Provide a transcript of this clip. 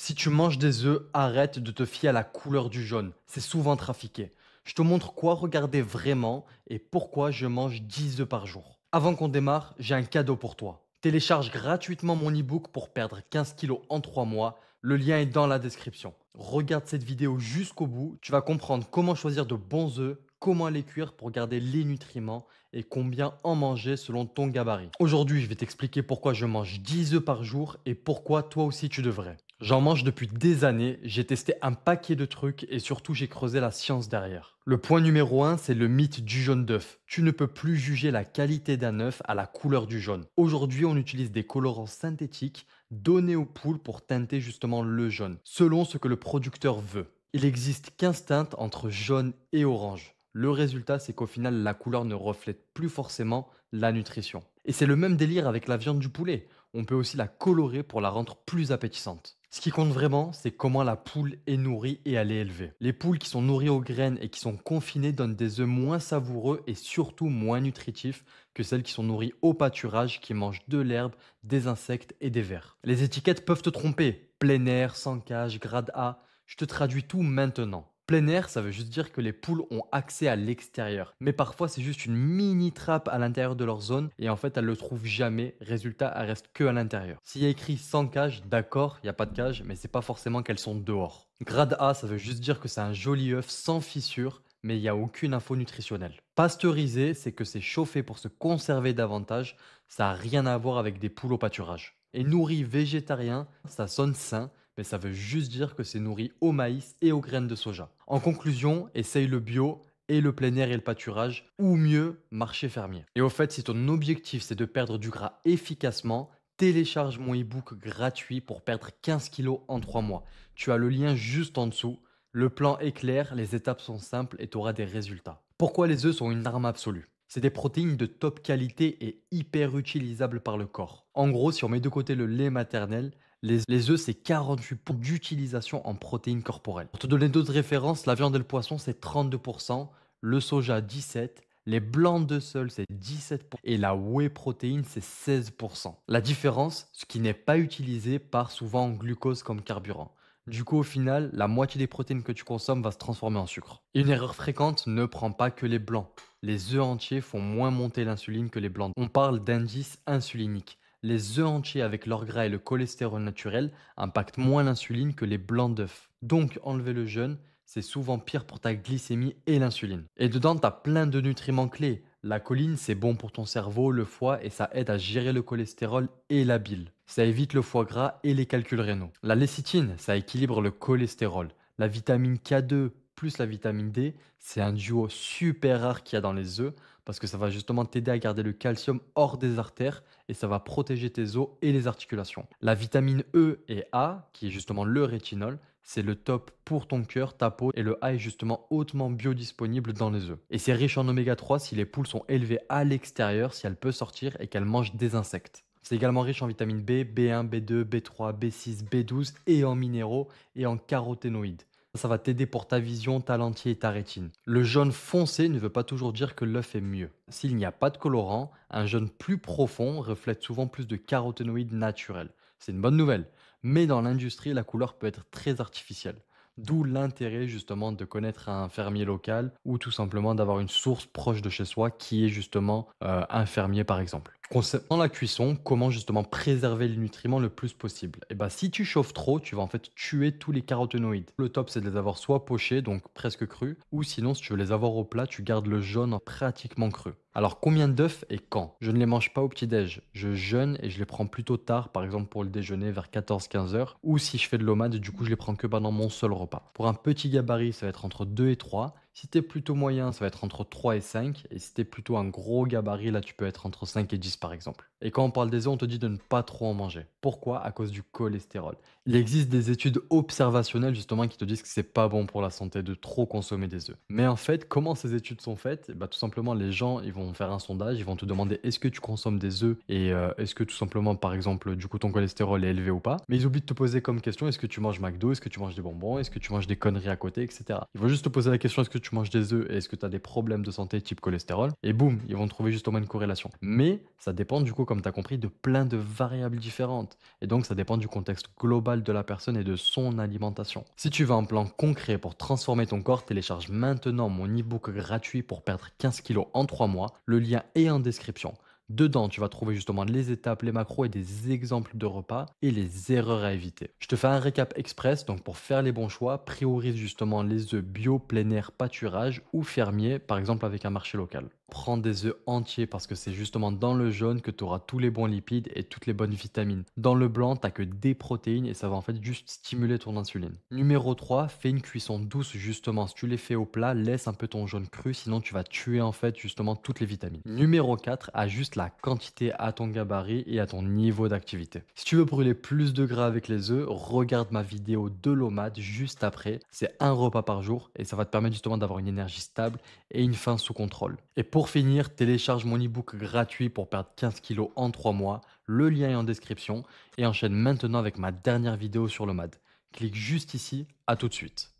Si tu manges des œufs, arrête de te fier à la couleur du jaune. C'est souvent trafiqué. Je te montre quoi regarder vraiment et pourquoi je mange 10 œufs par jour. Avant qu'on démarre, j'ai un cadeau pour toi. Télécharge gratuitement mon e-book pour perdre 15 kilos en 3 mois. Le lien est dans la description. Regarde cette vidéo jusqu'au bout. Tu vas comprendre comment choisir de bons œufs, comment les cuire pour garder les nutriments et combien en manger selon ton gabarit. Aujourd'hui, je vais t'expliquer pourquoi je mange 10 œufs par jour et pourquoi toi aussi tu devrais. J'en mange depuis des années, j'ai testé un paquet de trucs et surtout j'ai creusé la science derrière. Le point numéro un, c'est le mythe du jaune d'œuf. Tu ne peux plus juger la qualité d'un œuf à la couleur du jaune. Aujourd'hui, on utilise des colorants synthétiques donnés aux poules pour teinter justement le jaune, selon ce que le producteur veut. Il existe 15 teintes entre jaune et orange. Le résultat, c'est qu'au final, la couleur ne reflète plus forcément la nutrition. Et c'est le même délire avec la viande du poulet. On peut aussi la colorer pour la rendre plus appétissante. Ce qui compte vraiment, c'est comment la poule est nourrie et elle est élevée. Les poules qui sont nourries aux graines et qui sont confinées donnent des œufs moins savoureux et surtout moins nutritifs que celles qui sont nourries au pâturage qui mangent de l'herbe, des insectes et des vers. Les étiquettes peuvent te tromper. Plein air, sans cage, grade A. Je te traduis tout maintenant. Plein air, ça veut juste dire que les poules ont accès à l'extérieur. Mais parfois, c'est juste une mini trappe à l'intérieur de leur zone et en fait, elles le trouvent jamais. Résultat, elles restent que à l'intérieur. S'il y a écrit sans cage, d'accord, il n'y a pas de cage, mais c'est pas forcément qu'elles sont dehors. Grade A, ça veut juste dire que c'est un joli œuf sans fissure, mais il n'y a aucune info nutritionnelle. Pasteurisé, c'est que c'est chauffé pour se conserver davantage. Ça n'a rien à voir avec des poules au pâturage. Et nourri végétarien, ça sonne sain, mais ça veut juste dire que c'est nourri au maïs et aux graines de soja. En conclusion, essaye le bio et le plein air et le pâturage, ou mieux, marché fermier. Et au fait, si ton objectif c'est de perdre du gras efficacement, télécharge mon e-book gratuit pour perdre 15 kilos en 3 mois. Tu as le lien juste en dessous. Le plan est clair, les étapes sont simples et tu auras des résultats. Pourquoi les œufs sont une arme absolue? C'est des protéines de top qualité et hyper utilisables par le corps. En gros, si on met de côté le lait maternel, les œufs, c'est 48% d'utilisation en protéines corporelles. Pour te donner d'autres références, la viande et le poisson, c'est 32%, le soja, 17%, les blancs de seuls, c'est 17%, et la whey protéine, c'est 16%. La différence, ce qui n'est pas utilisé, part souvent en glucose comme carburant. Du coup, au final, la moitié des protéines que tu consommes va se transformer en sucre. Et une erreur fréquente, ne prends pas que les blancs. Les œufs entiers font moins monter l'insuline que les blancs. On parle d'indice insulinique. Les œufs entiers avec leur gras et le cholestérol naturel impactent moins l'insuline que les blancs d'œufs. Donc, enlever le jeûne, c'est souvent pire pour ta glycémie et l'insuline. Et dedans, tu as plein de nutriments clés. La choline, c'est bon pour ton cerveau, le foie et ça aide à gérer le cholestérol et la bile. Ça évite le foie gras et les calculs rénaux. La lécithine, ça équilibre le cholestérol. La vitamine K2 plus la vitamine D, c'est un duo super rare qu'il y a dans les œufs parce que ça va justement t'aider à garder le calcium hors des artères et ça va protéger tes os et les articulations. La vitamine E et A, qui est justement le rétinol, c'est le top pour ton cœur, ta peau et le A est justement hautement biodisponible dans les œufs. Et c'est riche en oméga 3 si les poules sont élevées à l'extérieur, si elles peuvent sortir et qu'elles mangent des insectes. C'est également riche en vitamine B, B1, B2, B3, B6, B12 et en minéraux et en caroténoïdes. Ça va t'aider pour ta vision, ta lentille et ta rétine. Le jaune foncé ne veut pas toujours dire que l'œuf est mieux. S'il n'y a pas de colorant, un jaune plus profond reflète souvent plus de caroténoïdes naturels. C'est une bonne nouvelle. Mais dans l'industrie, la couleur peut être très artificielle. D'où l'intérêt justement de connaître un fermier local ou tout simplement d'avoir une source proche de chez soi qui est justement un fermier par exemple. Concernant la cuisson, comment justement préserver les nutriments le plus possible? Et ben si tu chauffes trop, tu vas en fait tuer tous les caroténoïdes. Le top c'est de les avoir soit pochés, donc presque crus, ou sinon si tu veux les avoir au plat, tu gardes le jaune pratiquement cru. Alors combien d'œufs et quand? Je ne les mange pas au petit-déj, je jeûne et je les prends plutôt tard, par exemple pour le déjeuner vers 14-15 heures, ou si je fais de l'omade, du coup je les prends que pendant mon seul repas. Pour un petit gabarit, ça va être entre 2 et 3. Si t'es plutôt moyen, ça va être entre 3 et 5. Et si t'es plutôt un gros gabarit, là tu peux être entre 5 et 10 par exemple. Et quand on parle des œufs, on te dit de ne pas trop en manger. Pourquoi? À cause du cholestérol. Il existe des études observationnelles justement qui te disent que c'est pas bon pour la santé de trop consommer des œufs. Mais en fait, comment ces études sont faites? Bah, tout simplement, les gens ils vont faire un sondage, ils vont te demander est-ce que tu consommes des œufs et est-ce que tout simplement, par exemple, du coup ton cholestérol est élevé ou pas. Mais ils oublient de te poser comme question est-ce que tu manges McDo, est-ce que tu manges des bonbons, est-ce que tu manges des conneries à côté, etc. Ils vont juste te poser la question est-ce que tu tu manges des œufs et est-ce que tu as des problèmes de santé type cholestérol? Et boum, ils vont trouver justement une corrélation. Mais ça dépend du coup, comme tu as compris, de plein de variables différentes. Et donc ça dépend du contexte global de la personne et de son alimentation. Si tu veux un plan concret pour transformer ton corps, télécharge maintenant mon e-book gratuit pour perdre 15 kilos en 3 mois. Le lien est en description. Dedans, tu vas trouver justement les étapes, les macros et des exemples de repas et les erreurs à éviter. Je te fais un récap express, donc pour faire les bons choix, priorise justement les œufs bio, plein air, pâturage ou fermier, par exemple avec un marché local. Prends des œufs entiers parce que c'est justement dans le jaune que tu auras tous les bons lipides et toutes les bonnes vitamines. Dans le blanc, tu que des protéines et ça va en fait juste stimuler ton insuline. Numéro 3, fais une cuisson douce justement. Si tu les fais au plat, laisse un peu ton jaune cru, sinon tu vas tuer en fait justement toutes les vitamines. Numéro 4, ajuste la quantité à ton gabarit et à ton niveau d'activité. Si tu veux brûler plus de gras avec les œufs, regarde ma vidéo de l'OMAD juste après. C'est un repas par jour et ça va te permettre justement d'avoir une énergie stable et une faim sous contrôle. Et pour finir, télécharge mon e-book gratuit pour perdre 15 kilos en 3 mois. Le lien est en description et enchaîne maintenant avec ma dernière vidéo sur l'OMAD. Clique juste ici, à tout de suite.